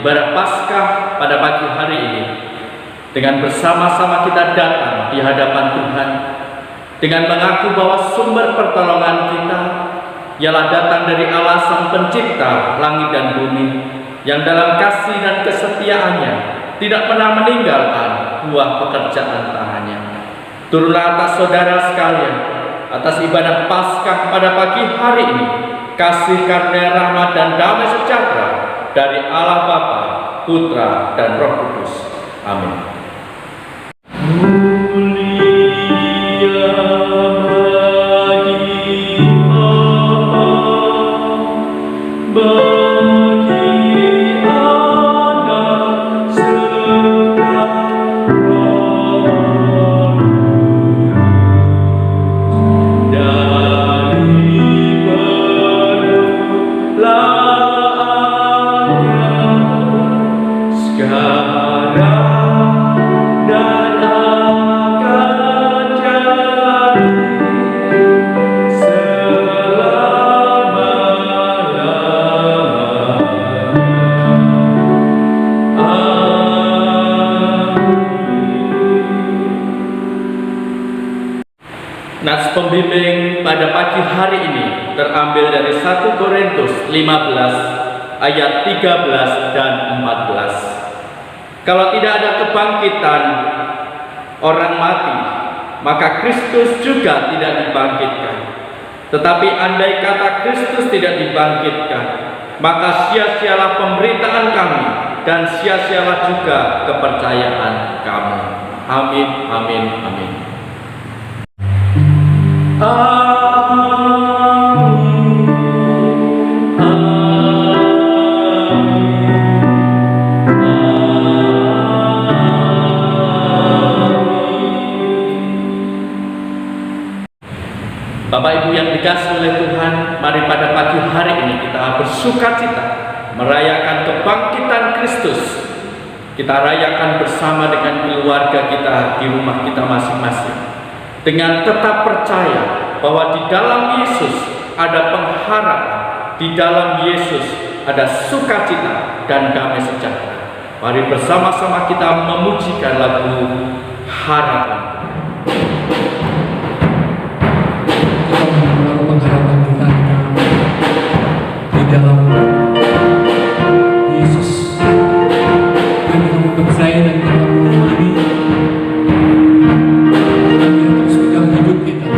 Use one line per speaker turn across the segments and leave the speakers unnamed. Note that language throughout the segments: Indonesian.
ibadah Paskah pada pagi hari ini, dengan bersama-sama kita datang di hadapan Tuhan, dengan mengaku bahwa sumber pertolongan kita ialah datang dari Allah Sang Pencipta langit dan bumi, yang dalam kasih dan kesetiaannya tidak pernah meninggalkan buah pekerjaan tangannya. Turunlah atas saudara sekalian, atas ibadah Paskah pada pagi hari ini, kasih karunia rahmat dan damai sejahtera dari Allah Bapa, Putra, dan Roh Kudus. Amin. Nats pembimbing pada pagi hari ini terambil dari 1 Korintus 15 ayat 13 dan 14. Kalau tidak ada kebangkitan orang mati, maka Kristus juga tidak dibangkitkan. Tetapi andai kata Kristus tidak dibangkitkan, maka sia-sialah pemberitaan kami dan sia-sialah juga kepercayaan kami. Amin, amin, amin. Bapak Ibu yang dikasihi oleh Tuhan, mari pada pagi hari ini kita bersukacita merayakan kebangkitan Kristus. Kita rayakan bersama dengan keluarga kita di rumah kita masing-masing, dengan tetap percaya bahwa di dalam Yesus ada pengharapan, di dalam Yesus ada sukacita dan damai sejahtera. Mari bersama-sama kita memujikan lagu harapan.
Kita menaruh pengharapan kita di dalam Yesus, dan kita percaya dan kita mengimani hidup kita.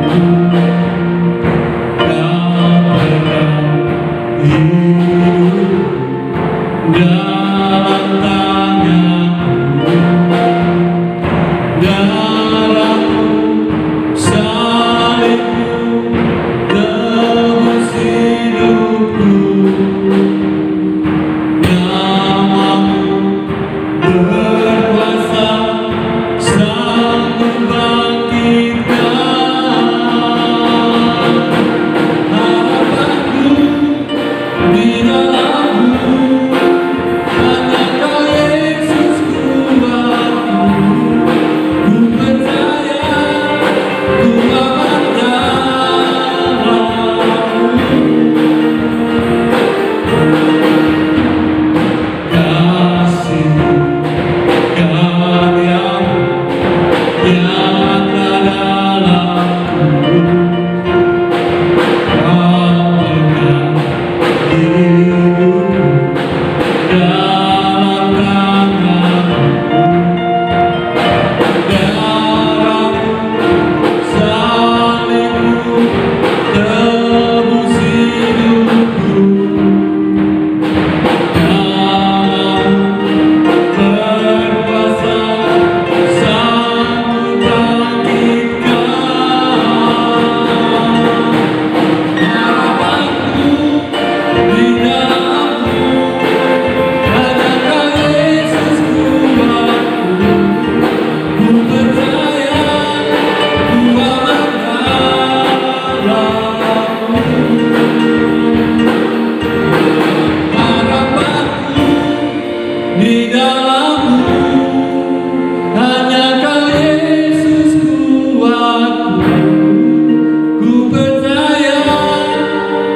Kasih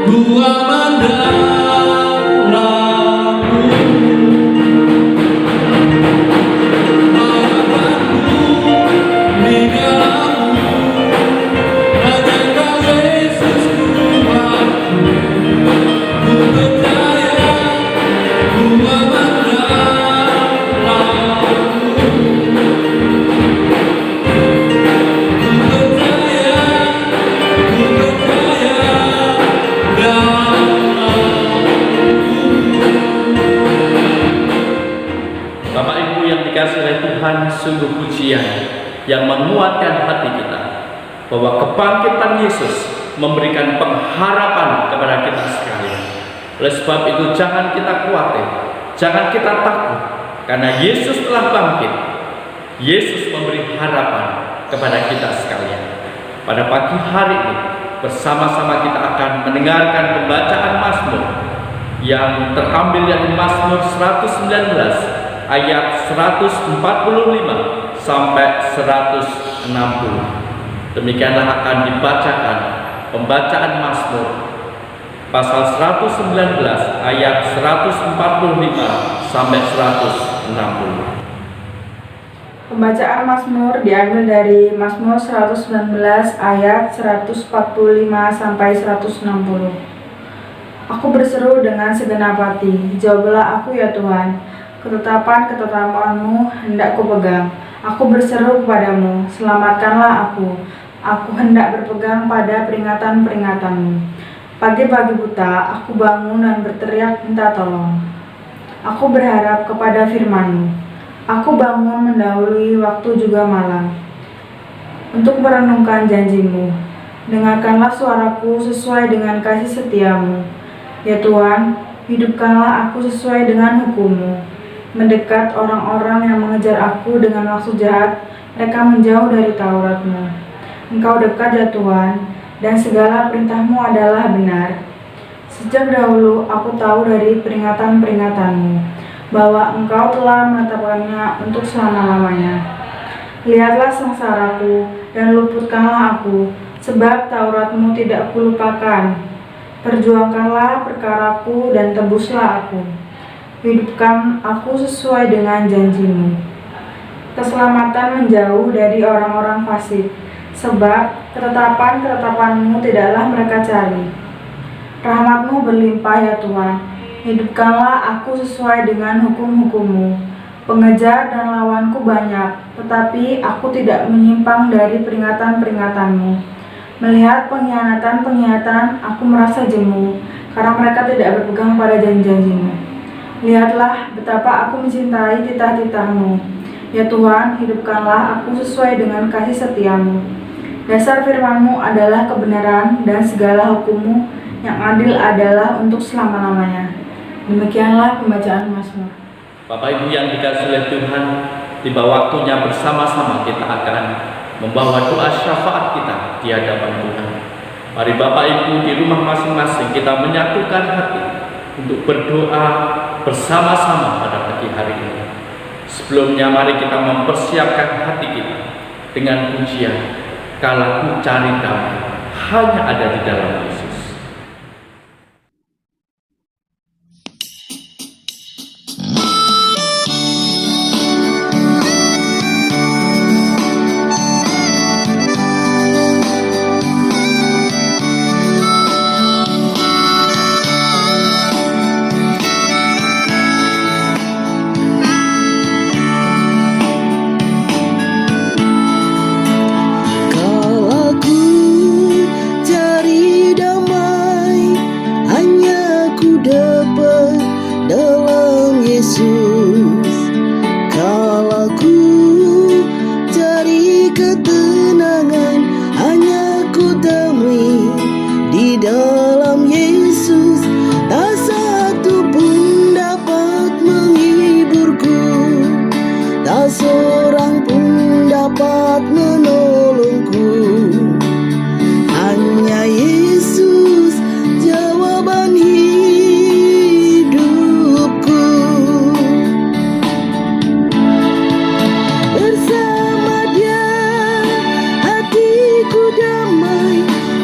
Gua mandang lagu harapanku di dalammu, hanya Kau Yesus Tuhanku. Ku percaya, gua mandang lagu. Ku percaya
Bapak Ibu yang dikasihi oleh Tuhan, sungguh pujian yang menguatkan hati kita bahwa kebangkitan Yesus memberikan pengharapan kepada kita sekalian. Oleh sebab itu jangan kita khawatir, jangan kita takut, karena Yesus telah bangkit. Yesus memberi harapan kepada kita sekalian. Pada pagi hari ini bersama-sama kita akan mendengarkan pembacaan Mazmur yang terambil dari Mazmur 119 ayat 145 sampai 160. Demikianlah akan dibacakan pembacaan Mazmur pasal 119 ayat 145 sampai 160.
Pembacaan Mazmur diambil dari Mazmur 119 ayat 145 sampai 160. Aku berseru dengan segenap hati, jawablah aku ya Tuhan. Ketetapan-ketetapan-Mu hendak kupegang. Aku berseru kepadamu, selamatkanlah aku. Aku hendak berpegang pada peringatan-peringatan-Mu. Pagi-pagi buta, aku bangun dan berteriak minta tolong. Aku berharap kepada firman-Mu. Aku bangun mendahului waktu juga malam, untuk merenungkan janji-Mu. Dengarkanlah suaraku sesuai dengan kasih setia-Mu. Ya Tuhan, hidupkanlah aku sesuai dengan hukum-Mu. Mendekat orang-orang yang mengejar aku dengan maksud jahat, mereka menjauh dari Taurat-Mu. Engkau dekat ya Tuhan, dan segala perintah-Mu adalah benar. Sejak dahulu aku tahu dari peringatan-peringatan-Mu, bahwa Engkau telah menetapkannya untuk selama-lamanya. Lihatlah sengsaraku dan luputkanlah aku, sebab Taurat-Mu tidak kulupakan. Perjuangkanlah perkaraku dan tebuslah aku. Hidupkan aku sesuai dengan janji-Mu. Keselamatan menjauh dari orang-orang fasik, sebab ketetapan-ketetapan-Mu tidaklah mereka cari. Rahmat-Mu berlimpah ya Tuhan. Hidupkanlah aku sesuai dengan hukum-hukum-Mu. Pengejar dan lawanku banyak, tetapi aku tidak menyimpang dari peringatan-peringatan-Mu. Melihat pengkhianatan-pengkhianatan, aku merasa jemu, karena mereka tidak berpegang pada janji-janji-Mu. Lihatlah betapa aku mencintai titah-titah-Mu. Ya Tuhan, hidupkanlah aku sesuai dengan kasih setia-Mu. Dasar firman-Mu adalah kebenaran, dan segala hukum-Mu yang adil adalah untuk selama-lamanya. Demikianlah pembacaan Mazmur.
Bapak Ibu yang dikasihi oleh Tuhan, tiba waktunya bersama-sama kita akan membawa doa syafaat kita di hadapan Tuhan. Mari Bapak Ibu di rumah masing-masing kita menyatukan hati untuk berdoa bersama-sama pada pagi hari ini. Sebelumnya mari kita mempersiapkan hati kita dengan pujian, "Kala ku cari damai, hanya ada di dalam Yesus."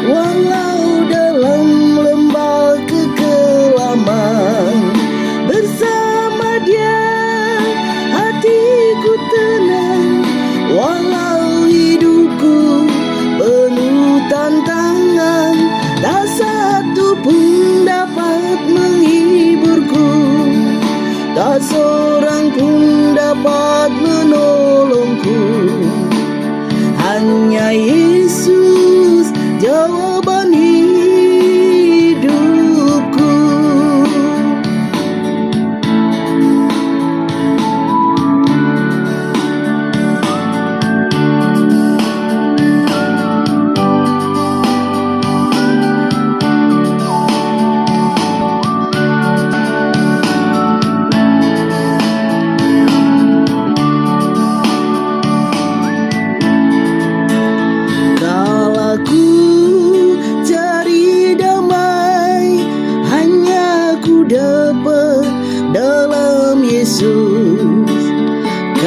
Walau dalam tak seorang pun dapat menolongku. Hanya Yesus jawaban hidupku.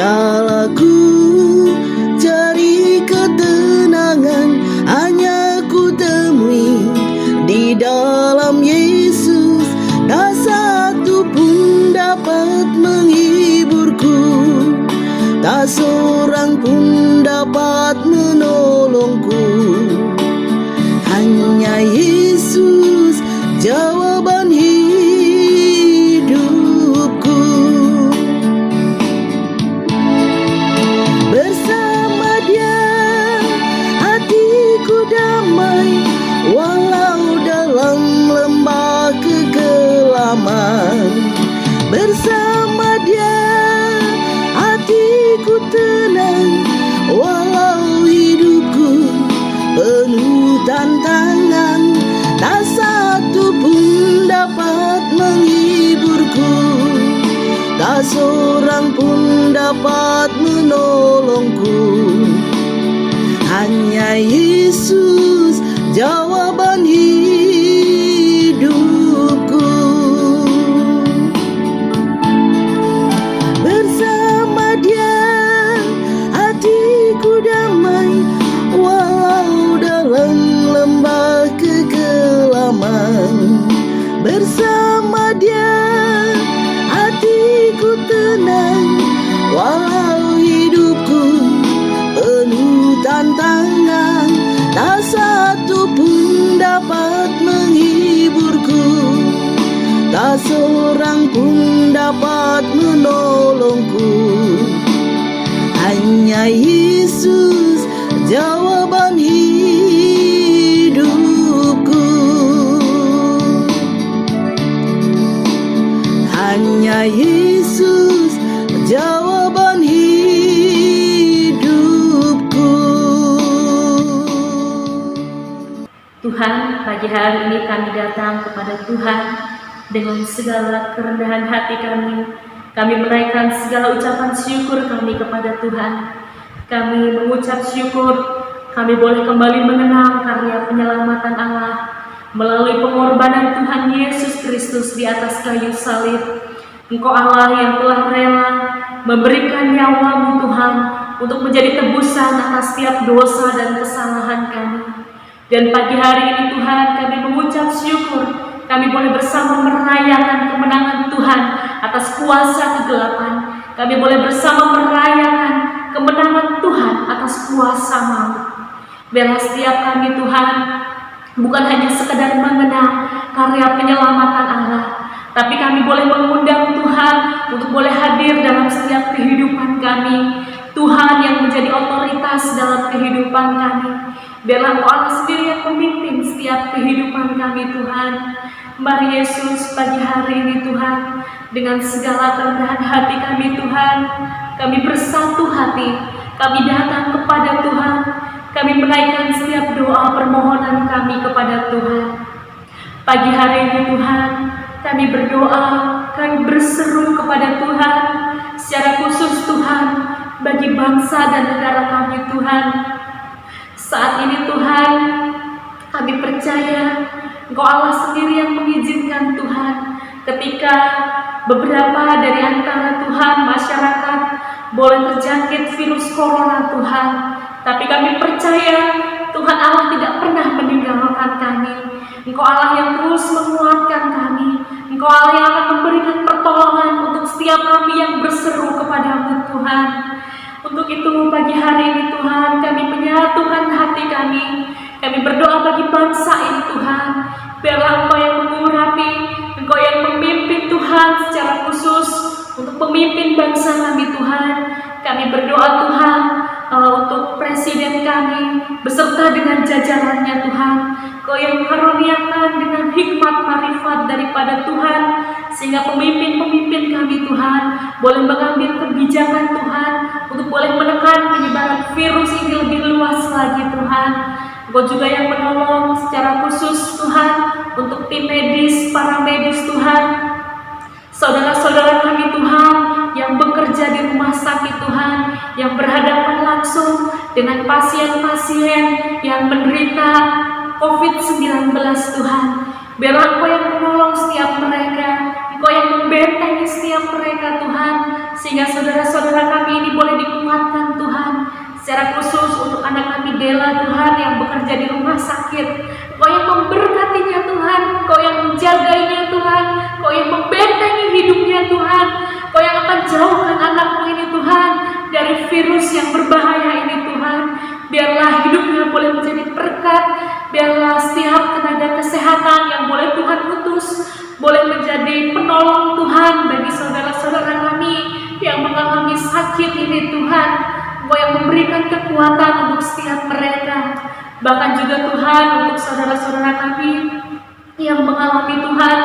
Kalau ku cari ketenangan, hanya ku temui di dalam Yesus. Tak satu pun dapat menghiburku, tak seorang pun dapat menolongku. Hanya Yesus jawaban hidupku. Bersama Dia hatiku damai, walau dalam lembah kegelapan. Bersama Dia hatiku tenang, walau hidupku penuh tantangan. Tak satu pun dapat menghiburku, tak seorang pun dapat menolongku. Hanya Yesus jawaban hidupku. Bersama Dia hatiku damai, walau dalam lembah kegelapan. Bersama Dia hatiku tenang, walau hidupku penuh tantangan. Tak satu pun dapat menghiburku, tak seorang pun dapat menolongku. Hanya Yesus jawaban hidupku. Hanya Yesus jawaban hidupku.
Tuhan, pagi hari ini kami datang kepada Tuhan dengan segala kerendahan hati kami. Kami menaikkan segala ucapan syukur kami kepada Tuhan. Kami mengucap syukur kami boleh kembali mengenal karya penyelamatan Allah melalui pengorbanan Tuhan Yesus Kristus di atas kayu salib. Engkau Allah yang telah rela memberikan nyawa-Mu Tuhan untuk menjadi tebusan atas setiap dosa dan kesalahan kami. Dan pagi hari ini Tuhan, kami mengucap syukur kami boleh bersama merayakan kemenangan Tuhan atas kuasa kegelapan. Kami boleh bersama merayakan kemenangan Tuhan atas kuasa maut. Biarlah setiap kami Tuhan bukan hanya sekedar mengenal karya penyelamatan Allah, tapi kami boleh mengundang Tuhan untuk boleh hadir dalam setiap kehidupan kami. Tuhan yang menjadi otoritas dalam kehidupan kami. Biarlah Engkau Allah sendiri yang memimpin setiap kehidupan kami Tuhan. Mari Yesus, pagi hari ini Tuhan, dengan segala kerendahan hati kami Tuhan, kami bersatu hati, kami datang kepada Tuhan, kami menaikkan setiap doa permohonan kami kepada Tuhan. Pagi hari ini Tuhan, kami berdoa, kami berseru kepada Tuhan, secara khusus Tuhan, bagi bangsa dan negara kami Tuhan. Saat ini Tuhan, kami percaya Engkau Allah sendiri yang mengizinkan Tuhan ketika beberapa dari antara Tuhan masyarakat boleh terjangkit virus corona Tuhan. Tapi kami percaya Tuhan Allah tidak pernah meninggalkan kami. Engkau Allah yang terus menguatkan kami. Engkau Allah yang akan memberikan pertolongan untuk setiap kami yang berseru kepada-Mu Tuhan. Untuk itu pagi hari ini Tuhan, kami menyatukan hati kami. Kami berdoa bagi bangsa ini Tuhan. Biarlah Engkau yang mengurapi, Engkau yang memimpin Tuhan secara khusus pemimpin bangsa kami Tuhan. Kami berdoa Tuhan untuk presiden kami beserta dengan jajarannya Tuhan. Kau yang karuniakan dengan hikmat marifat daripada Tuhan, sehingga pemimpin-pemimpin kami Tuhan boleh mengambil kebijakan Tuhan untuk boleh menekan penyebaran virus ini lebih luas lagi Tuhan. Engkau juga yang menolong secara khusus Tuhan untuk tim medis, para medis Tuhan, saudara-saudara kami Tuhan yang bekerja di rumah sakit Tuhan, yang berhadapan langsung dengan pasien-pasien yang menderita COVID-19 Tuhan. Biarlah Engkau yang menolong setiap mereka, Engkau yang membentengi setiap mereka Tuhan, sehingga saudara-saudara kami ini boleh dikuatkan Tuhan. Secara khusus untuk anak kami Dela Tuhan yang bekerja di rumah sakit, Engkau yang memberkatinya Tuhan, Engkau yang menjaganya Tuhan, Engkau yang membentengi hidupnya Tuhan, Engkau yang akan jauhkan anakmu ini Tuhan dari virus yang berbahaya ini Tuhan. Biarlah hidupnya boleh menjadi berkat, biarlah setiap tenaga kesehatan yang boleh Tuhan utus boleh menjadi penolong Tuhan bagi saudara-saudara kami yang mengalami sakit ini Tuhan. Engkau yang memberikan kekuatan untuk setiap mereka. Bahkan juga Tuhan untuk saudara-saudara kami yang mengalami Tuhan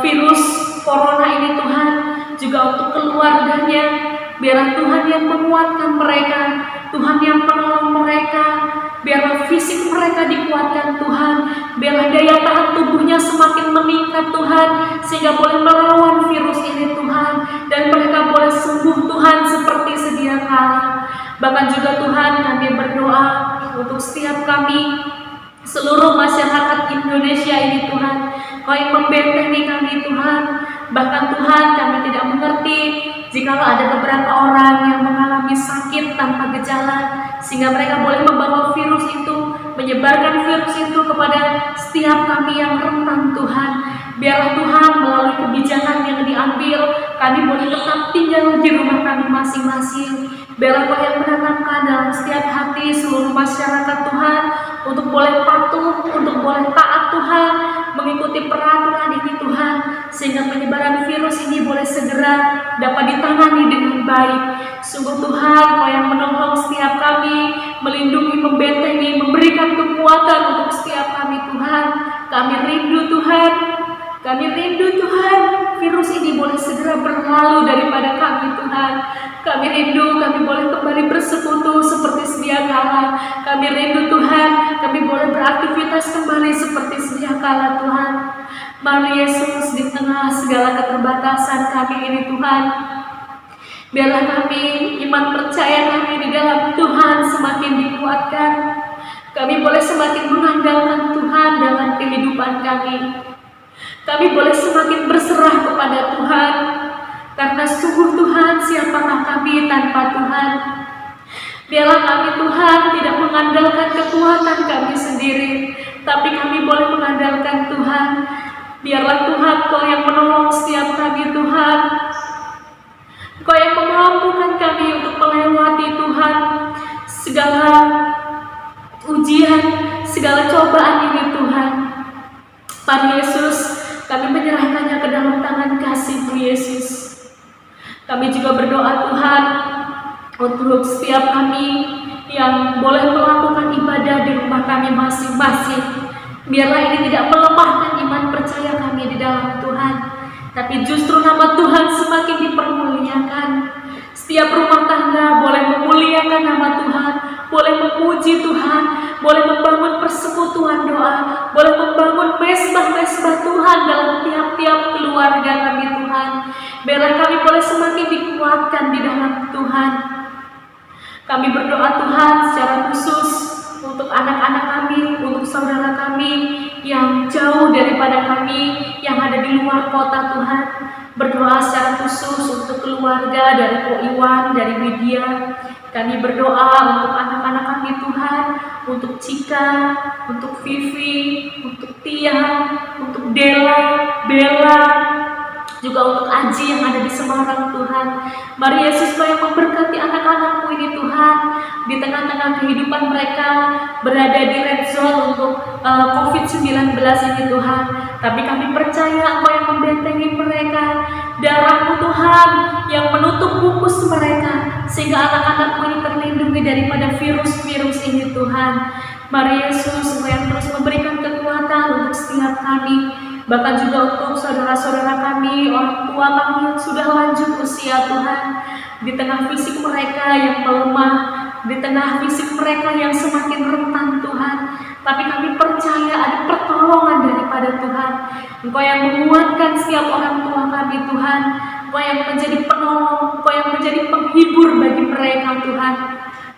virus corona ini Tuhan, juga untuk keluarganya, biarlah Tuhan yang menguatkan mereka, Tuhan yang menolong mereka, biarlah fisik mereka dikuatkan Tuhan, biarlah daya tahan tubuhnya semakin meningkat Tuhan, sehingga boleh melawan virus ini Tuhan, dan mereka boleh sembuh Tuhan seperti sedia kala. Bahkan juga Tuhan kami berdoa untuk setiap kami, seluruh masyarakat Indonesia ini Tuhan, Kau yang membentengi kami Tuhan. Bahkan Tuhan kami tidak mengerti jikalau ada beberapa orang yang mengalami sakit tanpa gejala, sehingga mereka boleh membawa virus itu, menyebarkan virus itu kepada setiap kami yang rentan Tuhan. Biarlah Tuhan melalui kebijakan yang diambil, kami boleh tetap tinggal di rumah kami masing-masing. Biarlah Kau yang menanamkan dalam setiap hati seluruh masyarakat Tuhan untuk boleh patuh, untuk boleh taat Tuhan, mengikuti peraturan ini Tuhan, sehingga penyebaran virus ini boleh segera dapat ditangani dengan baik. Sungguh Tuhan, Kau yang menolong setiap kami, melindungi, membentengi, memberikan kekuatan untuk setiap kami Tuhan. Kami rindu Tuhan, kami rindu Tuhan, virus ini boleh segera berlalu daripada kami Tuhan. Kami rindu, kami boleh kembali bersekutu seperti sedia kala. Kami rindu Tuhan, kami boleh beraktivitas kembali seperti sedia kala Tuhan. Mari Yesus, di tengah segala keterbatasan kami ini Tuhan, biarlah kami, iman percaya kami di dalam Tuhan semakin dikuatkan. Kami boleh semakin mengandalkan Tuhan dalam kehidupan kami. Kami boleh semakin berserah kepada Tuhan, karena sungguh Tuhan, siapakah kami tanpa Tuhan? Biarlah kami Tuhan tidak mengandalkan kekuatan kami sendiri, tapi kami boleh mengandalkan Tuhan. Biarlah Tuhan Kau yang menolong setiap kami Tuhan, Kau yang memampukan kami untuk melewati Tuhan segala ujian, segala cobaan ini Tuhan. Tuhan Yesus, kami menyerahkannya ke dalam tangan kasih-Mu Yesus. Kami juga berdoa Tuhan untuk setiap kami yang boleh melakukan ibadah di rumah kami masing-masing. Biarlah ini tidak melemahkan iman percaya kami di dalam Tuhan, tapi justru nama Tuhan semakin dipermuliakan. Setiap rumah tangga boleh memuliakan nama Tuhan, boleh memuji Tuhan, boleh membangun persekutuan doa, boleh membangun mesbah-mesbah Tuhan dalam tiap-tiap keluarga kami Tuhan. Biarlah kami boleh semakin dikuatkan di dalam Tuhan. Kami berdoa Tuhan secara khusus untuk anak-anak kami, untuk saudara kami yang jauh daripada kami, yang ada di luar kota Tuhan. Berdoa secara khusus untuk keluarga dari Ko Iwan, dari Widya. Kami berdoa untuk anak-anak kami Tuhan, untuk Cika, untuk Vivi, untuk Tia, untuk Dela, Bella, juga untuk Aji yang ada di Semarang Tuhan. Mari Yesus yang memberkati anak-anakmu ini Tuhan, di tengah-tengah kehidupan mereka berada di red zone untuk COVID-19 ini Tuhan. Tapi kami percaya Engkau yang membentengi mereka, darah-Mu Tuhan yang menutup pupus mereka, sehingga anak-anakmu ini terlindungi daripada virus-virus ini Tuhan. Mari Yesus yang terus memberikan kekuatan untuk setiap kami, bahkan juga untuk saudara-saudara kami, orang tua kami yang sudah lanjut usia Tuhan, di tengah fisik mereka yang melemah, di tengah fisik mereka yang semakin rentan Tuhan, tapi kami percaya ada pertolongan daripada Tuhan. Engkau yang menguatkan setiap orang tua kami Tuhan, Engkau yang menjadi penolong, Engkau yang menjadi penghibur bagi mereka Tuhan.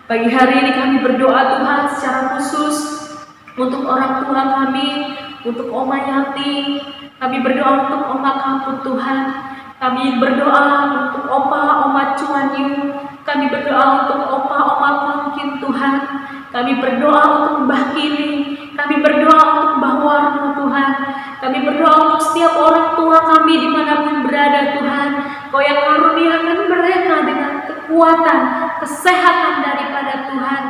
Pagi hari ini kami berdoa Tuhan secara khusus untuk orang tua kami, untuk Oma Yati, kami berdoa untuk Oma Kaput Tuhan, kami berdoa untuk Opa, Oma Cuanyu, kami berdoa untuk Opa, Oma Mungkin Tuhan, kami berdoa untuk Mbah Kini, kami berdoa untuk Mbah Warno Tuhan, kami berdoa untuk setiap orang tua kami dimanapun berada Tuhan. Kau yang karuniakan mereka dengan kekuatan, kesehatan daripada Tuhan.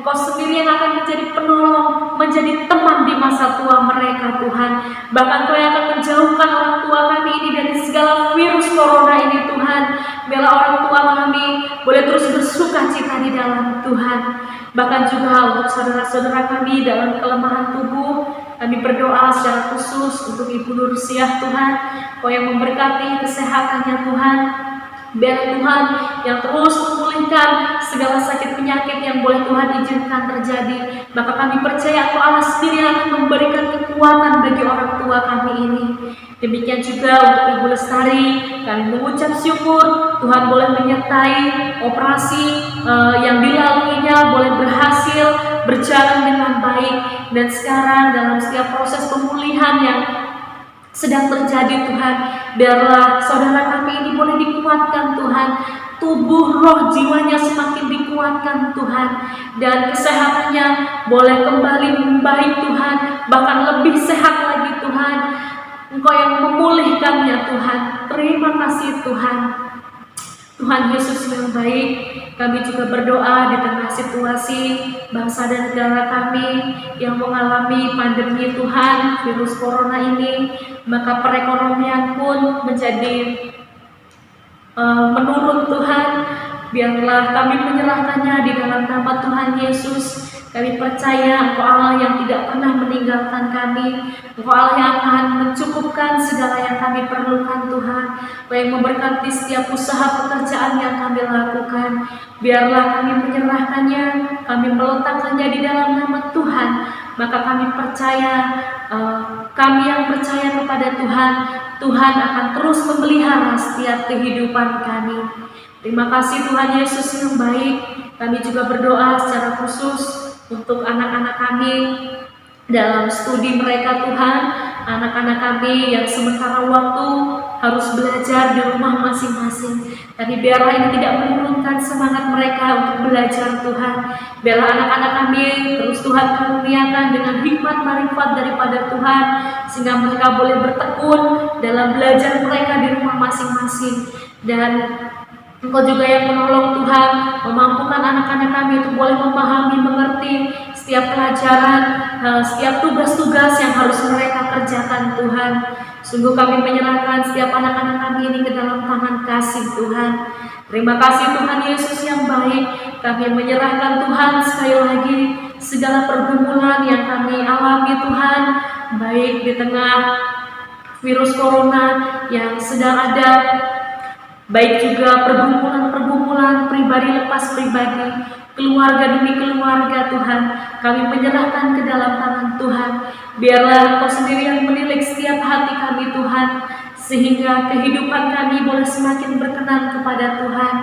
Engkau sendiri yang akan menjadi penolong, menjadi teman di masa tua mereka Tuhan. Bahkan Kau yang akan menjauhkan orang tua kami ini dari segala virus corona ini Tuhan. Biarlah orang tua kami boleh terus bersuka cita di dalam Tuhan. Bahkan juga untuk saudara-saudara kami dalam kelemahan tubuh, kami berdoa secara khusus untuk Ibu Nursiah Tuhan. Kau yang memberkati kesehatannya Tuhan. Biar Tuhan yang terus memulihkan segala sakit penyakit yang boleh Tuhan izinkan terjadi. Maka kami percaya Engkau Allah sendiri akan memberikan kekuatan bagi orang tua kami ini. Demikian juga untuk Ibu Lestari, kami mengucap syukur Tuhan boleh menyertai operasi yang dilaluinya boleh berhasil, berjalan dengan baik. Dan sekarang dalam setiap proses pemulihan yang sedang terjadi Tuhan, biarlah saudara kami ini boleh dikuatkan Tuhan, tubuh roh jiwanya semakin dikuatkan Tuhan, dan kesehatannya boleh kembali membaik Tuhan, bahkan lebih sehat lagi Tuhan. Engkau yang memulihkannya Tuhan. Terima kasih Tuhan. Tuhan Yesus yang baik, kami juga berdoa di tengah situasi bangsa dan negara kami yang mengalami pandemi Tuhan, virus corona ini, maka perekonomian pun menjadi menurun Tuhan. Biarlah kami menyerahkannya di dalam nama Tuhan Yesus. Kami percaya Engkau Allah yang tidak pernah meninggalkan kami. Engkau Allah yang akan mencukupkan segala yang kami perlukan Tuhan. Engkau yang memberkati setiap usaha pekerjaan yang kami lakukan. Biarlah kami menyerahkannya, kami meletakkannya di dalam nama Tuhan. Maka kami percaya, kami yang percaya kepada Tuhan, Tuhan akan terus memelihara setiap kehidupan kami. Terima kasih Tuhan Yesus yang baik. Kami juga berdoa secara khusus untuk anak-anak kami dalam studi mereka Tuhan. Anak-anak kami yang sementara waktu harus belajar di rumah masing-masing. Tapi biarlah ini tidak menurunkan semangat mereka untuk belajar Tuhan. Biarlah anak-anak kami terus Tuhan karuniakan dengan hikmat marifat daripada Tuhan, sehingga mereka boleh bertekun dalam belajar mereka di rumah masing-masing. Dan Engkau juga yang menolong Tuhan, memampukan anak-anak kami untuk boleh memahami, mengerti setiap pelajaran, setiap tugas-tugas yang harus mereka kerjakan Tuhan. Sungguh kami menyerahkan setiap anak-anak kami ini ke dalam tangan kasih Tuhan. Terima kasih Tuhan Yesus yang baik. Kami menyerahkan Tuhan sekali lagi segala pergumulan yang kami alami Tuhan, baik di tengah virus corona yang sedang ada, baik juga pergumulan pribadi lepas pribadi, keluarga demi keluarga Tuhan. Kami menyerahkan ke dalam tangan Tuhan. Biarlah Engkau sendiri yang menilik setiap hati kami Tuhan, sehingga kehidupan kami boleh semakin berkenan kepada Tuhan.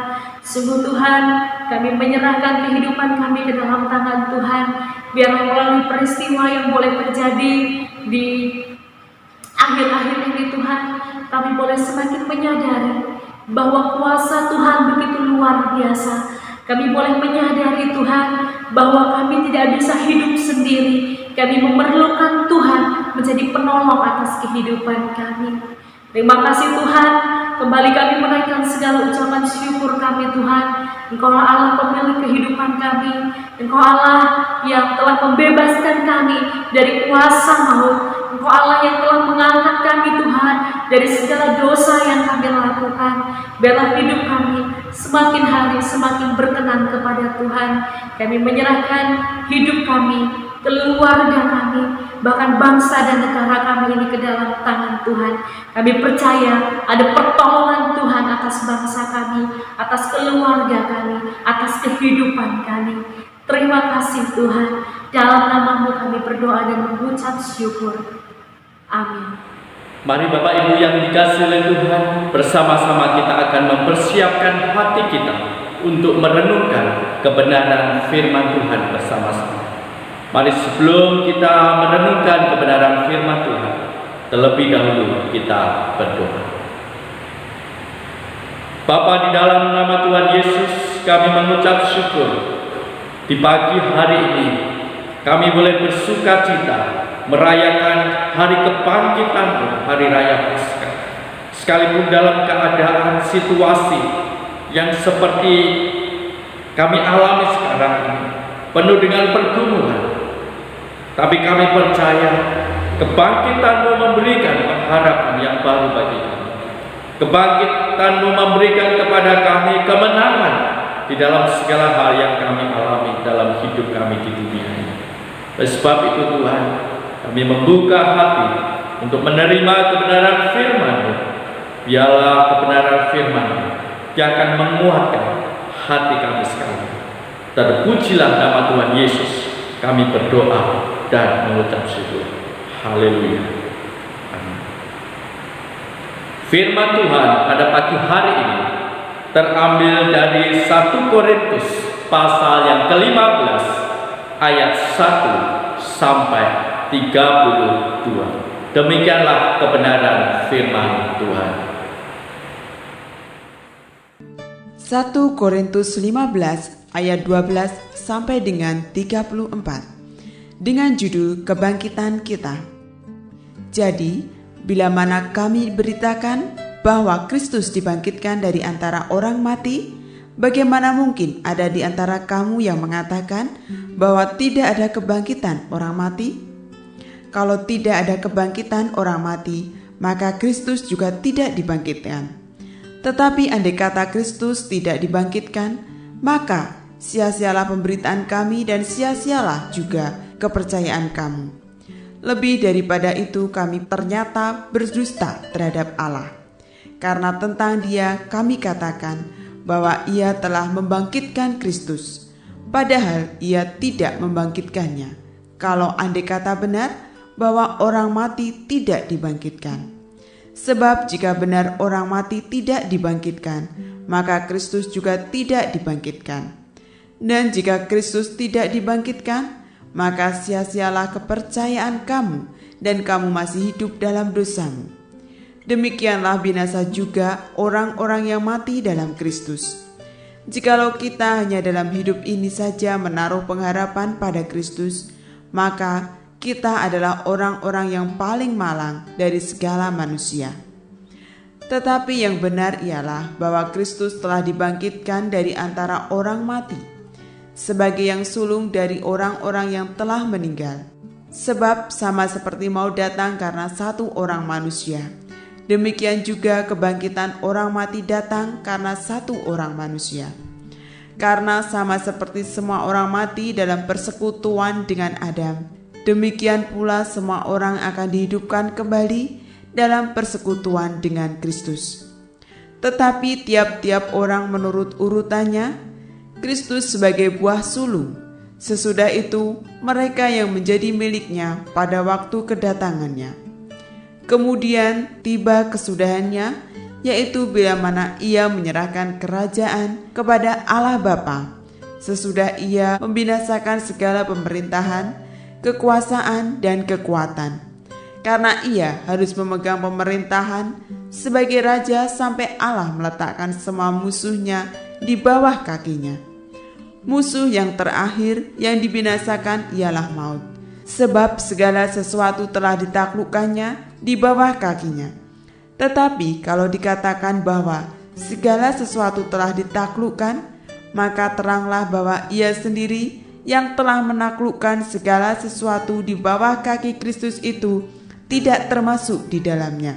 Sungguh Tuhan, kami menyerahkan kehidupan kami ke dalam tangan Tuhan. Biarlah melalui peristiwa yang boleh terjadi di akhir-akhir ini Tuhan, kami boleh semakin menyadari bahwa kuasa Tuhan begitu luar biasa. Kami boleh menyadari Tuhan bahwa kami tidak bisa hidup sendiri. Kami memerlukan Tuhan menjadi penolong atas kehidupan kami. Terima kasih Tuhan, kembali kami menaikkan segala ucapan syukur kami Tuhan. Engkau Allah pemilik kehidupan kami, Engkau Allah yang telah membebaskan kami dari kuasa maut, Engkau Allah yang telah mengangkat kami Tuhan dari segala dosa yang kami lakukan. Biarlah hidup kami semakin hari semakin berkenan kepada Tuhan. Kami menyerahkan hidup kami, keluarga kami, bahkan bangsa dan negara kami ini ke dalam tangan Tuhan. Kami percaya ada pertolongan Tuhan atas bangsa kami, atas keluarga kami, atas kehidupan kami. Terima kasih Tuhan. Dalam nama-Mu kami berdoa dan mengucap syukur. Amin.
Mari Bapak Ibu yang dikasihi oleh Tuhan, bersama-sama kita akan mempersiapkan hati kita untuk merenungkan kebenaran firman Tuhan bersama-sama. Mari sebelum kita merenungkan kebenaran firman Tuhan, terlebih dahulu kita berdoa. Bapa, di dalam nama Tuhan Yesus, kami mengucap syukur. Di pagi hari ini, kami boleh bersuka cita merayakan hari kebangkitan, hari raya Paskah. Sekalipun dalam keadaan situasi yang seperti kami alami sekarang ini, penuh dengan pergumulan, tapi kami percaya kebangkitan-Mu memberikan pengharapan yang baru bagi kami. Kebangkitan-Mu memberikan kepada kami kemenangan di dalam segala hal yang kami alami dalam hidup kami di dunia ini. Oleh sebab itu Tuhan, kami membuka hati untuk menerima kebenaran firman-Mu. Biarlah kebenaran firman-Mu yang akan menguatkan hati kami sekalian. Terpujilah nama Tuhan Yesus. Kami berdoa dan mengucap syukur. Haleluya. Amin. Firman Tuhan pada pagi hari ini terambil dari 1 Korintus pasal yang ke-15 ayat 1 sampai 32. Demikianlah kebenaran firman Tuhan.
1 Korintus 15 ayat 12 sampai dengan 34 dengan judul Kebangkitan Kita. Jadi, bila mana kami beritakan bahwa Kristus dibangkitkan dari antara orang mati, bagaimana mungkin ada di antara kamu yang mengatakan bahwa tidak ada kebangkitan orang mati? Kalau tidak ada kebangkitan orang mati, maka Kristus juga tidak dibangkitkan. Tetapi andai kata Kristus tidak dibangkitkan, maka sia-sialah pemberitaan kami dan sia-sialah juga kepercayaan kamu. Lebih daripada itu, kami ternyata berdusta terhadap Allah. Karena tentang Dia kami katakan bahwa Ia telah membangkitkan Kristus, padahal Ia tidak membangkitkannya. Kalau andai kata benar bahwa orang mati tidak dibangkitkan. Sebab jika benar orang mati tidak dibangkitkan, maka Kristus juga tidak dibangkitkan. Dan jika Kristus tidak dibangkitkan, maka sia-sialah kepercayaan kamu dan kamu masih hidup dalam dosamu. Demikianlah binasa juga orang-orang yang mati dalam Kristus. Jikalau kita hanya dalam hidup ini saja menaruh pengharapan pada Kristus, maka kita adalah orang-orang yang paling malang dari segala manusia. Tetapi yang benar ialah bahwa Kristus telah dibangkitkan dari antara orang mati, sebagai yang sulung dari orang-orang yang telah meninggal. Sebab sama seperti mau datang karena satu orang manusia, demikian juga kebangkitan orang mati datang karena satu orang manusia. Karena sama seperti semua orang mati dalam persekutuan dengan Adam, demikian pula semua orang akan dihidupkan kembali dalam persekutuan dengan Kristus. Tetapi tiap-tiap orang menurut urutannya, Kristus sebagai buah sulung, sesudah itu mereka yang menjadi miliknya pada waktu kedatangannya. Kemudian tiba kesudahannya, yaitu bila mana Ia menyerahkan kerajaan kepada Allah Bapa, sesudah Ia membinasakan segala pemerintahan, kekuasaan dan kekuatan. Karena Ia harus memegang pemerintahan sebagai raja sampai Allah meletakkan semua musuhnya di bawah kakinya. Musuh yang terakhir yang dibinasakan ialah maut, sebab segala sesuatu telah ditaklukkannya di bawah kakinya. Tetapi kalau dikatakan bahwa segala sesuatu telah ditaklukkan, maka teranglah bahwa Ia sendiri yang telah menaklukkan segala sesuatu di bawah kaki Kristus itu tidak termasuk di dalamnya.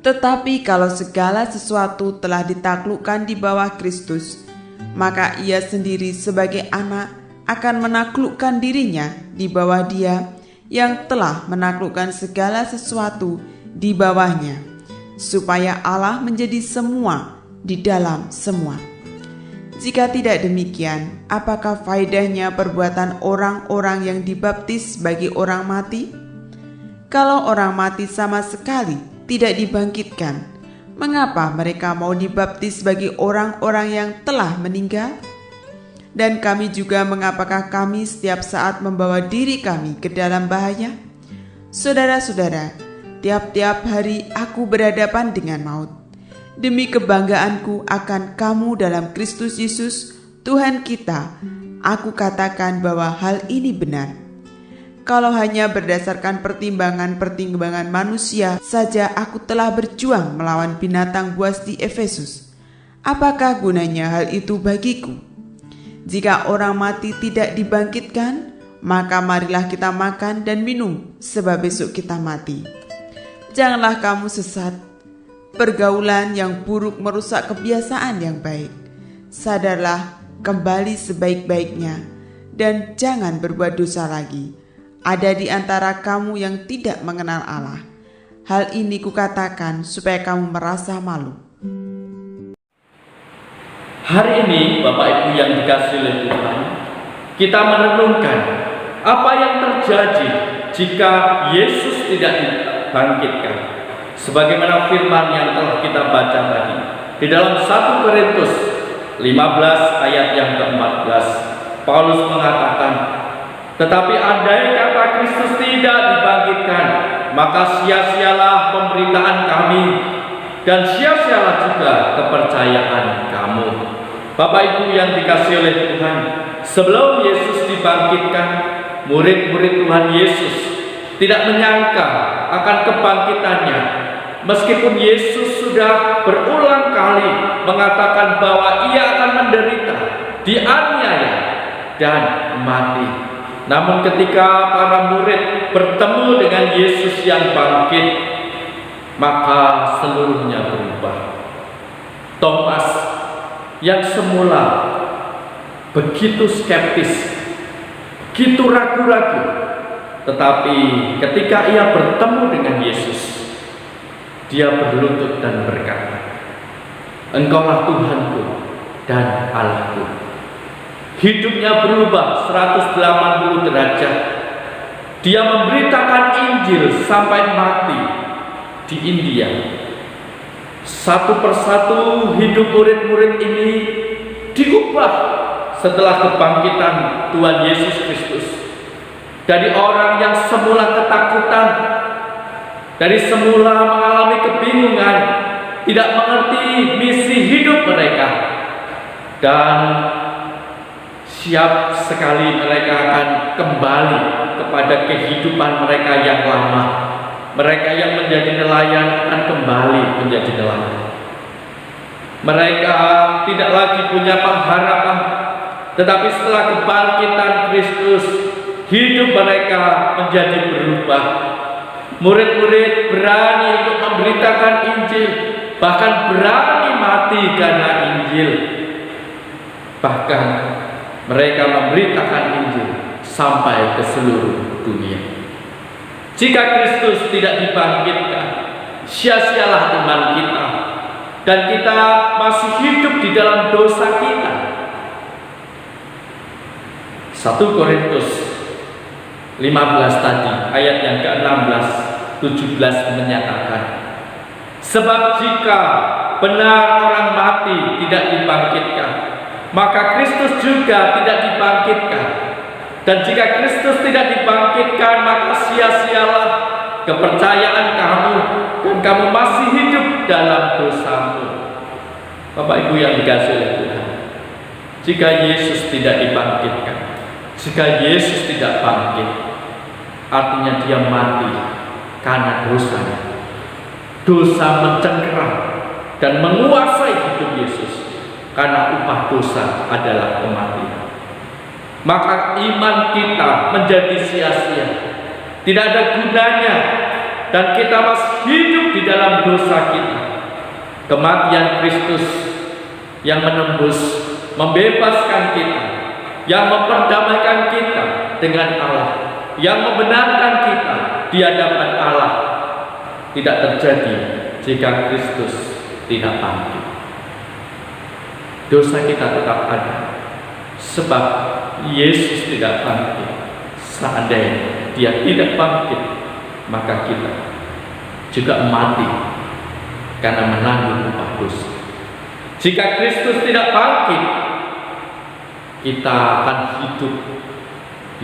Tetapi kalau segala sesuatu telah ditaklukkan di bawah Kristus, maka Ia sendiri sebagai anak akan menaklukkan dirinya di bawah Dia yang telah menaklukkan segala sesuatu di bawahnya, supaya Allah menjadi semua di dalam semua. Jika tidak demikian, apakah faedahnya perbuatan orang-orang yang dibaptis bagi orang mati? Kalau orang mati sama sekali tidak dibangkitkan, mengapa mereka mau dibaptis bagi orang-orang yang telah meninggal? Dan kami juga, mengapakah kami setiap saat membawa diri kami ke dalam bahaya? Saudara-saudara, tiap-tiap hari aku berhadapan dengan maut. Demi kebanggaanku akan kamu dalam Kristus Yesus, Tuhan kita, aku katakan bahwa hal ini benar. Kalau hanya berdasarkan pertimbangan-pertimbangan manusia saja aku telah berjuang melawan binatang buas di Efesus, apakah gunanya hal itu bagiku? Jika orang mati tidak dibangkitkan, maka marilah kita makan dan minum, sebab besok kita mati. Janganlah kamu sesat. Pergaulan yang buruk merusak kebiasaan yang baik. Sadarlah, kembali sebaik-baiknya, dan jangan berbuat dosa lagi. Ada di antara kamu yang tidak mengenal Allah. Hal ini kukatakan supaya kamu merasa malu.
Hari ini, Bapak Ibu yang dikasihi oleh Tuhan, kita merenungkan apa yang terjadi jika Yesus tidak dibangkitkan. Sebagaimana firman yang telah kita baca tadi di dalam 1 Korintus 15 ayat yang ke-14, Paulus mengatakan, tetapi andai kata Kristus tidak dibangkitkan, maka sia-sialah pemberitaan kami dan sia-sialah juga kepercayaan kamu. Bapak Ibu yang dikasihi oleh Tuhan, sebelum Yesus dibangkitkan, murid-murid Tuhan Yesus tidak menyangka akan kebangkitannya. Meskipun Yesus sudah berulang kali mengatakan bahwa Ia akan menderita, dianiaya, dan mati. Namun ketika para murid bertemu dengan Yesus yang bangkit, maka seluruhnya berubah. Thomas yang semula begitu skeptis, begitu ragu-ragu, tetapi ketika ia bertemu dengan Yesus, dia berlutut dan berkata, Engkaulah Tuhanku dan Allahku. Hidupnya berubah 180 derajat. Dia memberitakan Injil sampai mati di India. Satu persatu hidup murid-murid ini diubah setelah kebangkitan Tuhan Yesus Kristus. Dari orang yang semula ketakutan, dari semula mengalami kebingungan, tidak mengerti misi hidup mereka, dan siap sekali mereka akan kembali kepada kehidupan mereka yang lama. Mereka yang menjadi nelayan akan kembali menjadi nelayan. Mereka tidak lagi punya pengharapan, tetapi setelah kebangkitan Kristus, hidup mereka menjadi berubah. Murid-murid berani untuk memberitakan Injil, bahkan berani mati karena Injil. Bahkan mereka memberitakan Injil sampai ke seluruh dunia. Jika Kristus tidak dibangkitkan, sia-sialah iman kita, dan kita masih hidup di dalam dosa kita. 1 Korintus 15 tadi, ayat yang ke-16, 17 menyatakan, sebab jika benar orang mati tidak dibangkitkan, maka Kristus juga tidak dibangkitkan. Dan jika Kristus tidak dibangkitkan, maka sia-sialah kepercayaan kamu, dan kamu masih hidup dalam dosamu. Bapak Ibu yang dikasihi oleh Tuhan, jika Yesus tidak dibangkitkan, jika Yesus tidak bangkit, artinya dia mati karena dosanya. dosa mencengkeram dan menguasai hidup Yesus, karena upah dosa adalah kematian. Maka iman kita menjadi sia-sia, tidak ada gunanya, dan kita masih hidup di dalam dosa kita. Kematian Kristus yang menembus, membebaskan kita, yang memperdamaikan kita dengan Allah, yang membenarkan kita di hadapan Allah, tidak terjadi jika Kristus tidak bangkit. Dosa kita tetap ada, sebab Yesus tidak bangkit. Seandainya Dia tidak bangkit, maka kita juga mati karena menanggung upah dosa. Jika Kristus tidak bangkit, kita akan hidup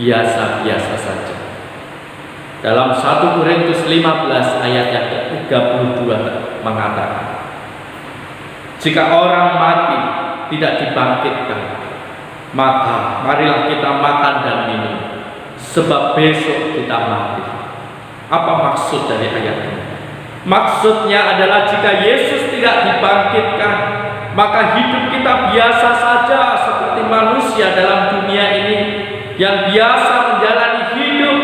biasa-biasa saja. Dalam 1 Korintus 15 ayat yang ke-32 mengatakan, jika orang mati tidak dibangkitkan, maka marilah kita makan dan minum, sebab besok kita mati. Apa maksud dari ayat ini? Maksudnya adalah jika Yesus tidak dibangkitkan, maka hidup kita biasa saja seperti manusia dalam dunia ini yang biasa menjalani hidup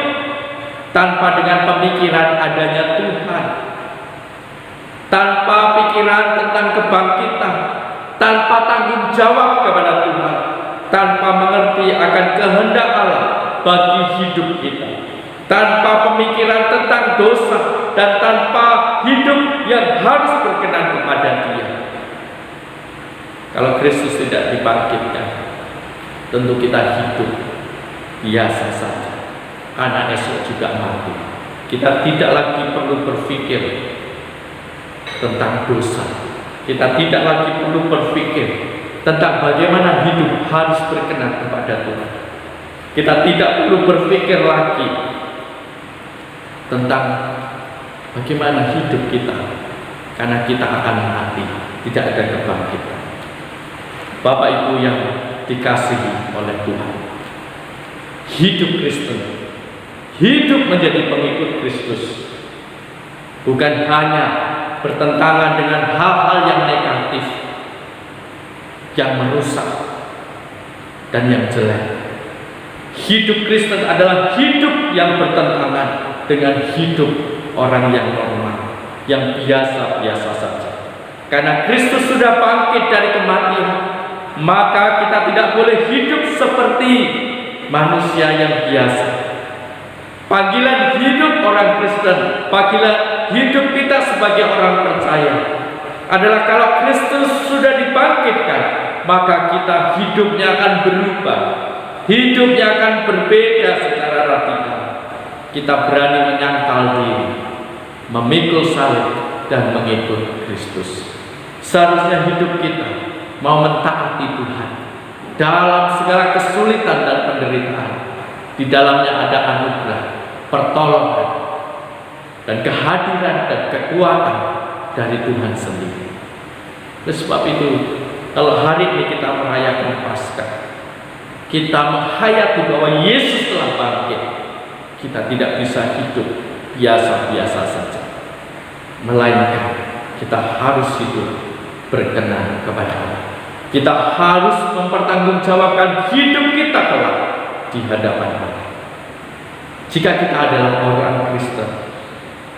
tanpa dengan pemikiran adanya Tuhan, tanpa pikiran tentang kebangkitan, tanpa tanggung jawab kepada Tuhan, tanpa mengerti akan kehendak Allah bagi hidup kita, tanpa pemikiran tentang dosa, dan tanpa hidup yang harus berkenan kepada Dia. Kalau Kristus tidak dibangkitkan, tentu kita hidup biasa saja, karena esok juga mati. Kita tidak lagi perlu berpikir tentang dosa. Kita tidak lagi perlu berpikir tentang bagaimana hidup harus berkenan kepada Tuhan. Kita tidak perlu berpikir lagi tentang bagaimana hidup kita, karena kita akan mati, tidak ada kebangkitan. Bapak Ibu yang dikasihi oleh Tuhan, hidup Kristen, hidup menjadi pengikut Kristus, bukan hanya bertentangan dengan hal-hal yang negatif, yang merusak, dan yang jelek. Hidup Kristen adalah hidup yang bertentangan dengan hidup orang yang normal, yang biasa-biasa saja. Karena Kristus sudah bangkit dari kematian, maka kita tidak boleh hidup seperti manusia yang biasa. Panggilan hidup orang Kristen, panggilan hidup kita sebagai orang percaya adalah kalau Kristus sudah dibangkitkan, maka kita hidupnya akan berubah, hidupnya akan berbeda secara radikal. Kita berani menyangkal diri, memikul salib, dan mengikut Kristus. Seharusnya hidup kita mau mentaati Tuhan dalam segala kesulitan dan penderitaan. Di dalamnya ada anugerah, pertolongan, dan kehadiran dan kekuatan dari Tuhan sendiri. Oleh sebab itu, kalau hari ini kita merayakan Paskah, kita menghayati bahwa Yesus telah bangkit, kita tidak bisa hidup biasa-biasa saja, melainkan kita harus hidup berkenan kepada Allah. Kita harus mempertanggungjawabkan hidup kita kelak di hadapan Allah. Jika kita adalah orang Kristen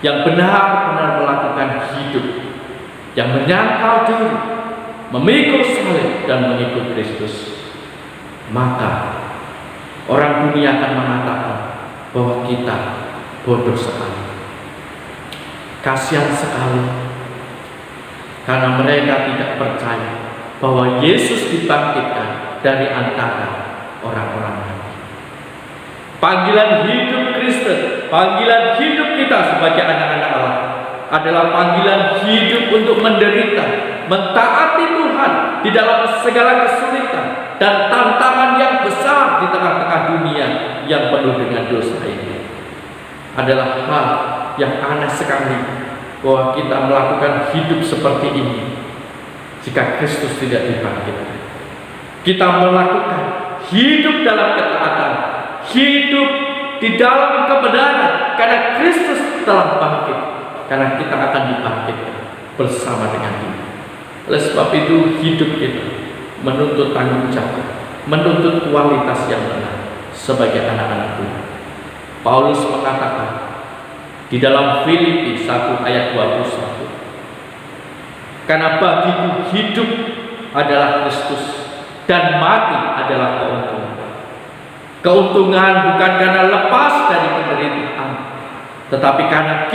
yang benar-benar melakukan hidup yang menyangkal diri, memikul salib, dan mengikut Kristus, maka orang dunia akan mengatakan bahwa kita bodoh sekali, kasihan sekali, karena mereka tidak percaya bahwa Yesus dibangkitkan dari antara orang-orang mati. Panggilan hidup Kristen, panggilan hidup kita sebagai anak-anak Allah adalah panggilan hidup untuk menderita, mentaati Tuhan di dalam segala kesulitan dan tantangan yang besar di tengah-tengah dunia yang penuh dengan dosa ini. Adalah hal yang aneh sekali bahwa kita melakukan hidup seperti ini jika Kristus tidak dibangkitkan. Kita melakukan hidup dalam ketaatan, hidup di dalam kebenaran karena Kristus telah bangkit. karena kita akan dibangkitkan bersama dengan Dia. Oleh sebab itu hidup kita menuntut tanggung jawab, menuntut kualitas yang benar sebagai anak-anak Tuhan. Paulus mengatakan di dalam Filipi 1 ayat 21, karena bagiku hidup adalah Kristus dan mati adalah keuntungan. Keuntungan bukan karena lepas dari penderitaan, tetapi karena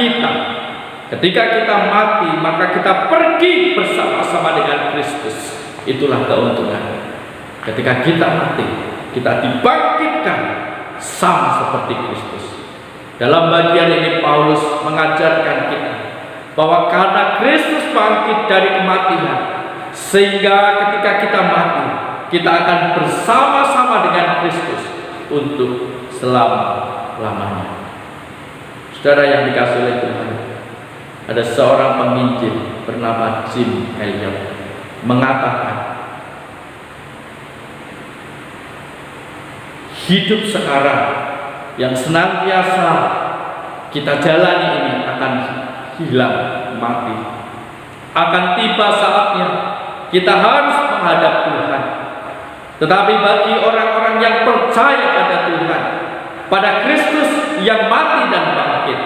ketika kita mati, maka kita pergi bersama-sama dengan Kristus. Itulah keuntungan. Ketika kita mati, kita dibangkitkan sama seperti Kristus. Dalam bagian ini Paulus mengajarkan kita bahwa karena Kristus bangkit dari kematian, sehingga ketika kita mati, kita akan bersama-sama dengan Kristus untuk selama-lamanya. Saudara yang dikasihi oleh Tuhan, ada seorang penginjil bernama Jim Elliot mengatakan, hidup sekarang yang senantiasa kita jalani ini akan hilang, mati. Akan tiba saatnya kita harus menghadap Tuhan. Tetapi bagi orang-orang yang percaya pada Tuhan, pada Kristus yang mati dan bangkit,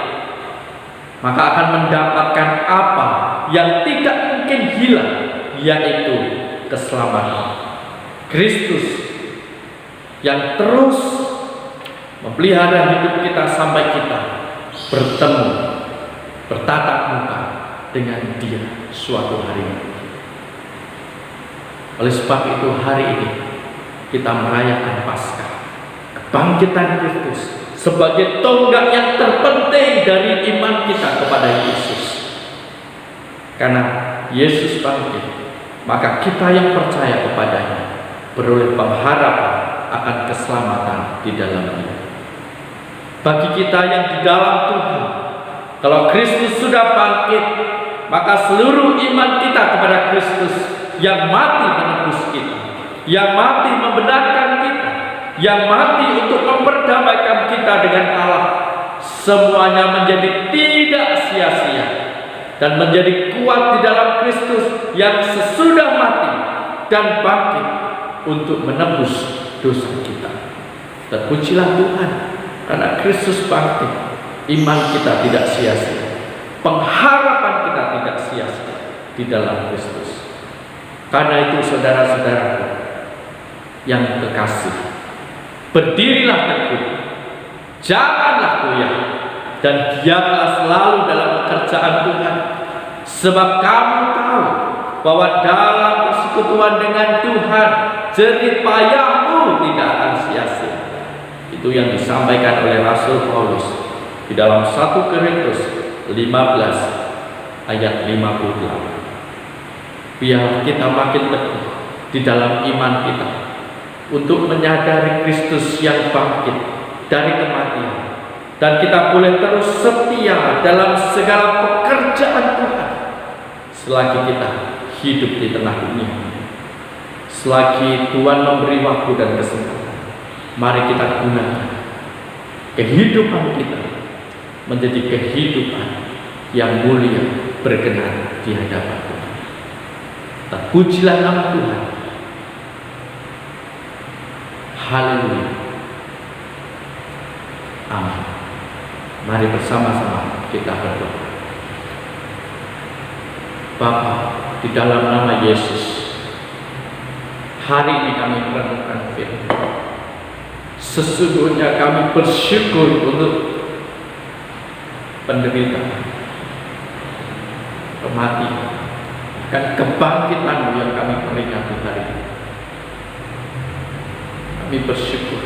maka akan mendapatkan apa yang tidak mungkin hilang, yaitu keselamatan. Kristus yang terus memelihara hidup kita sampai kita bertemu, bertatap muka dengan Dia suatu hari. Oleh sebab itu hari ini kita merayakan Paskah, kebangkitan Kristus sebagai tonggak yang terpenting dari iman kita kepada Yesus. Karena Yesus bangkit, maka kita yang percaya kepadanya beroleh pengharapan akan keselamatan di dalam Dia. Bagi kita yang di dalam Tuhan, kalau Kristus sudah bangkit, maka seluruh iman kita kepada Kristus yang mati menebus kita, yang mati membenarkan kita, yang mati untuk memperdamaikan kita dengan Allah, semuanya menjadi tidak sia-sia dan menjadi kuat di dalam Kristus yang sesudah mati dan bangkit untuk menebus dosa kita. Terpujilah Tuhan, karena Kristus bangkit, iman kita tidak sia-sia, pengharapan kita tidak sia-sia di dalam Kristus. Karena itu saudara-saudaraku yang kekasih, berdirilah teguh, janganlah goyah, dan giatlah selalu dalam pekerjaan Tuhan, sebab kamu tahu bahwa dalam persekutuan dengan Tuhan jerih payahmu tidak akan sia-sia. Itu yang disampaikan oleh Rasul Paulus di dalam 1 Korintus 15 ayat 58. Biar kita makin teguh di dalam iman kita untuk menyadari Kristus yang bangkit dari kematian, dan kita boleh terus setia dalam segala pekerjaan Tuhan selagi kita hidup di tengah dunia. Selagi Tuhan memberi waktu dan kesempatan, mari kita gunakan kehidupan kita menjadi kehidupan yang mulia, berkenan di hadapan Tuhan. Terpujilah nama Tuhan. Haleluya. Amin. Mari bersama-sama kita berdoa. Bapa, di dalam nama Yesus, hari ini kami merenungkan firman. Sesungguhnya kami bersyukur untuk penderitaan, kematian, dan kebangkitan yang kami peringati hari ini. Kami bersyukur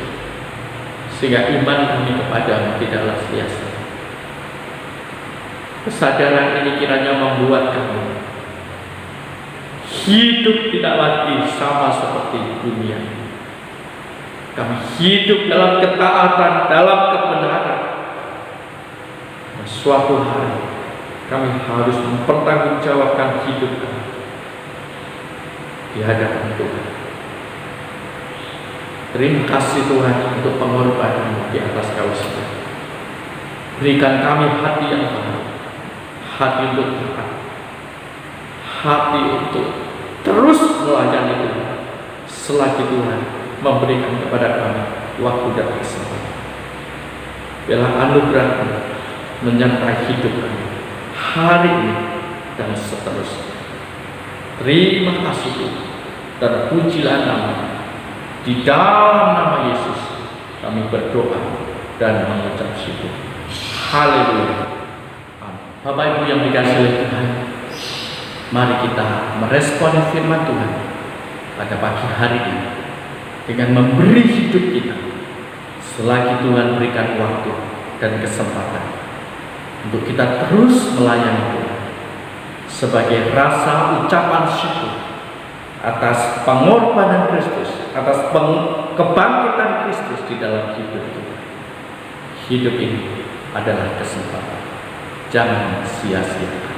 sehingga iman kami kepadamu tidaklah sia-sia. Kesadaran ini kiranya membuat kami hidup tidak lagi sama seperti dunia. Kami hidup dalam ketaatan, dalam kebenaran. Dan suatu hari kami harus mempertanggungjawabkan hidup kami di hadapan Tuhan. Terima kasih Tuhan untuk pengorbanan di atas kami semua. Berikan kami hati yang baru, hati untuk taat, hati untuk terus melayani Tuhan selagi Tuhan memberikan kepada kami waktu dan kesempatan. Biarlah anugerah-Mu menyertai hidup kami hari ini dan seterusnya. Terima kasih Tuhan, terpujilah nama-Mu. Di dalam nama Yesus kami berdoa dan mengucap syukur. Haleluya. Amin. Bapak Ibu yang dikasihi oleh Tuhan, mari kita meresponi firman Tuhan pada pagi hari ini dengan memberi hidup kita selagi Tuhan berikan waktu dan kesempatan untuk kita terus melayani Tuhan sebagai rasa ucapan syukur atas pengorbanan Kristus, atas kebangkitan Kristus di dalam hidup kita. Hidup ini adalah kesempatan, jangan sia-siakan.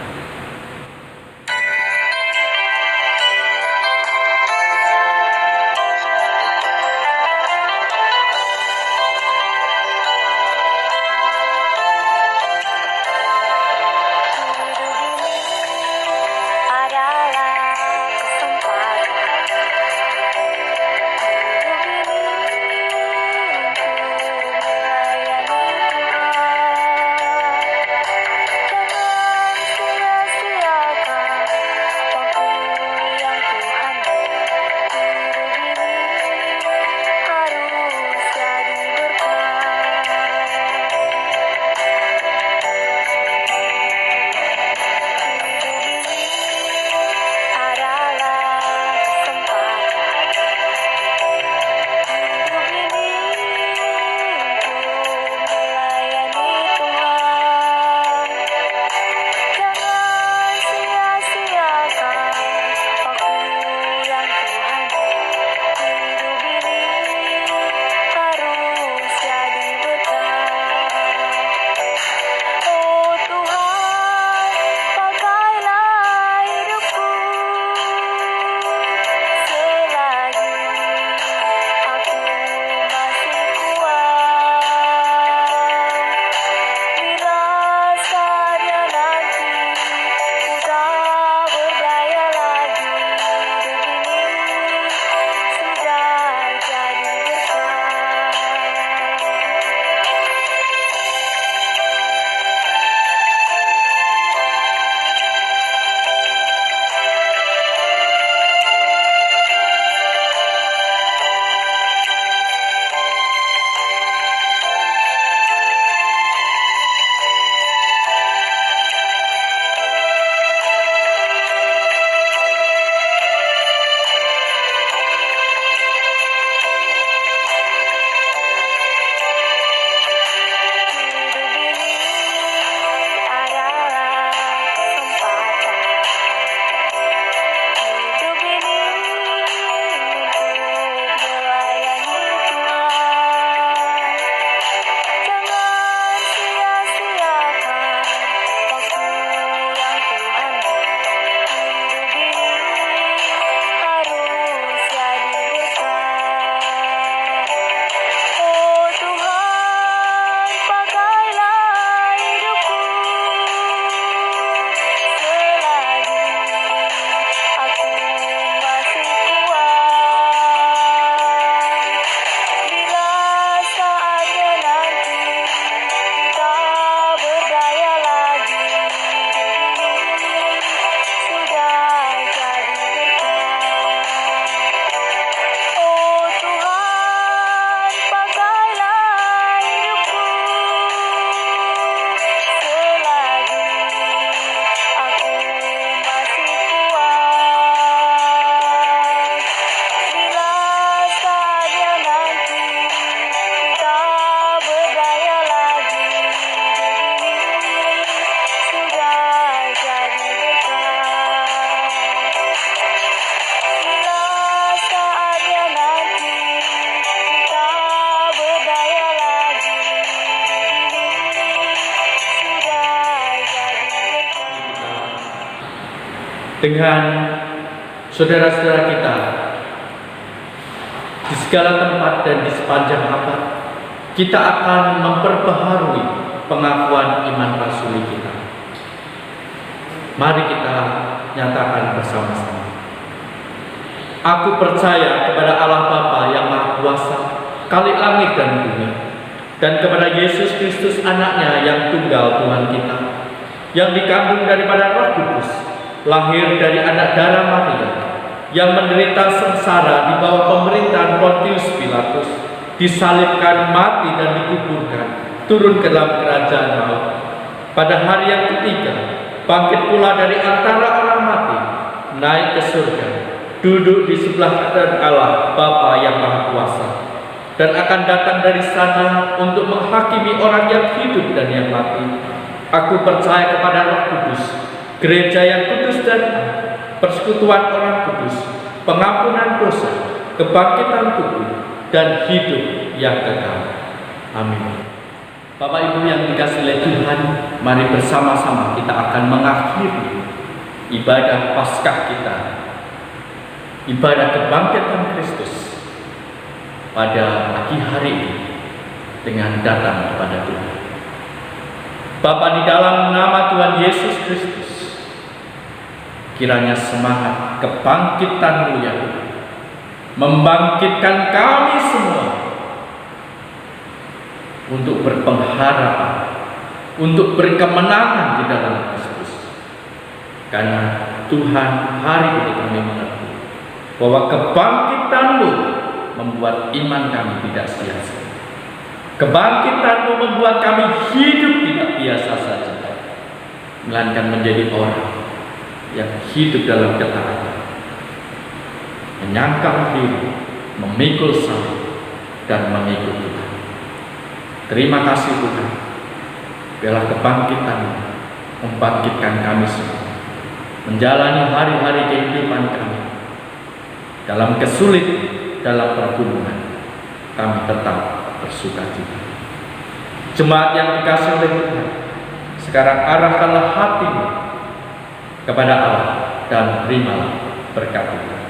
dengan saudara-saudara kita di segala tempat dan di sepanjang abad. Kita akan memperbaharui pengakuan iman rasuli kita. Mari kita nyatakan bersama-sama. Aku percaya kepada Allah Bapa yang Maha Kuasa, Khalik langit dan bumi, dan kepada Yesus Kristus anaknya yang tunggal Tuhan kita, yang dikandung daripada Roh Kudus, lahir dari anak darah Maria, yang menderita sengsara di bawah pemerintahan Pontius Pilatus, disalibkan, mati dan dikuburkan, turun ke dalam kerajaan maut. Pada hari yang ketiga, bangkit pula dari antara orang mati, naik ke surga, duduk di sebelah kanan Allah Bapa yang Maha Kuasa, dan akan datang dari sana untuk menghakimi orang yang hidup dan yang mati. Aku percaya kepada Roh Kudus, gereja yang kudus dan persekutuan orang kudus, pengampunan dosa, kebangkitan tubuh, dan hidup yang kekal. Amin. Bapak Ibu yang dikasihi oleh Tuhan, mari bersama-sama kita akan mengakhiri ibadah Paskah kita, ibadah kebangkitan Kristus pada pagi hari ini dengan datang kepada Tuhan. Bapa, di dalam nama Tuhan Yesus Kristus, kiranya semangat kebangkitan-Mu ya Tuhan membangkitkan kami semua untuk berpengharapan, untuk berkemenangan di dalam Kristus. Karena Tuhan, hari ini kami mengerti bahwa kebangkitan-Mu membuat iman kami tidak sia-sia. Kebangkitan-Mu membuat kami hidup tidak biasa saja, melainkan menjadi orang yang hidup dalam ketaatan, menyangkal diri, memikul salib, dan mengikut Tuhan. Terima kasih Tuhan, biarlah kebangkitan-Mu membangkitkan kami semua, menjalani hari-hari kehidupan kami dalam kesulitan, dalam pergumulan, kami tetap bersukacita. Jemaat yang dikasihi oleh Tuhan, sekarang arahkanlah hatimu kepada Allah dan terimalah berkat Tuhan.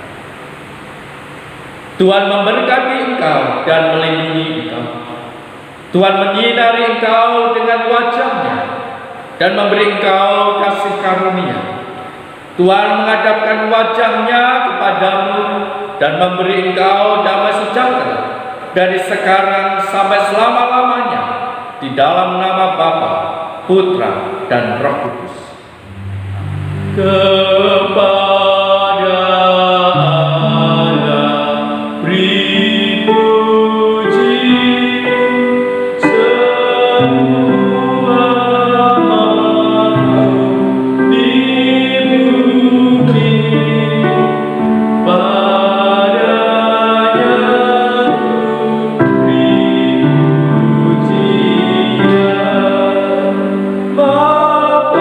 Tuhan memberkati engkau dan melindungi engkau. Tuhan menyinari engkau dengan wajah-Nya dan memberi engkau kasih karunia. Tuhan menghadapkan wajah-Nya kepadamu dan memberi engkau damai sejahtera dari sekarang sampai selama-lamanya, di dalam nama Bapa, Putra, dan Roh Kudus. Kepada Allah beri puji, semua makhluk dipuji, padanya beri pujian. Bapa,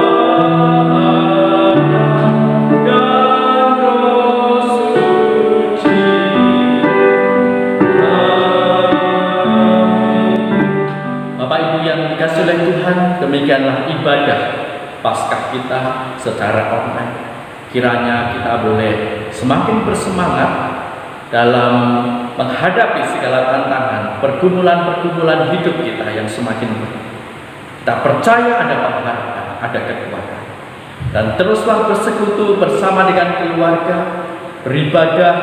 dan Roh Suci. Amin. Bapak Ibu yang dikasihi oleh Tuhan, demikianlah ibadah Paskah kita secara online. Kiranya kita boleh semakin bersemangat dalam menghadapi segala tantangan, pergumulan-pergumulan hidup kita yang semakin berat. Kita percaya ada pengharapan, ada kekuatan. Dan teruslah bersekutu bersama dengan keluarga, beribadah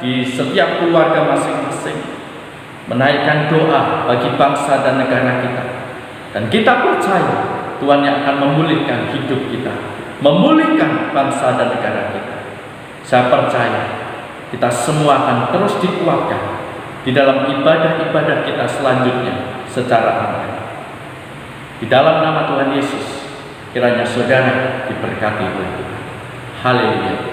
di setiap keluarga masing-masing, menaikkan doa bagi bangsa dan negara kita. Dan kita percaya Tuhan yang akan memulihkan hidup kita, memulihkan bangsa dan negara kita. Saya percaya kita semua akan terus dikuatkan di dalam ibadah-ibadah kita selanjutnya secara online. Di dalam nama Tuhan Yesus, kiranya saudara diberkati oleh Tuhan. Haleluya.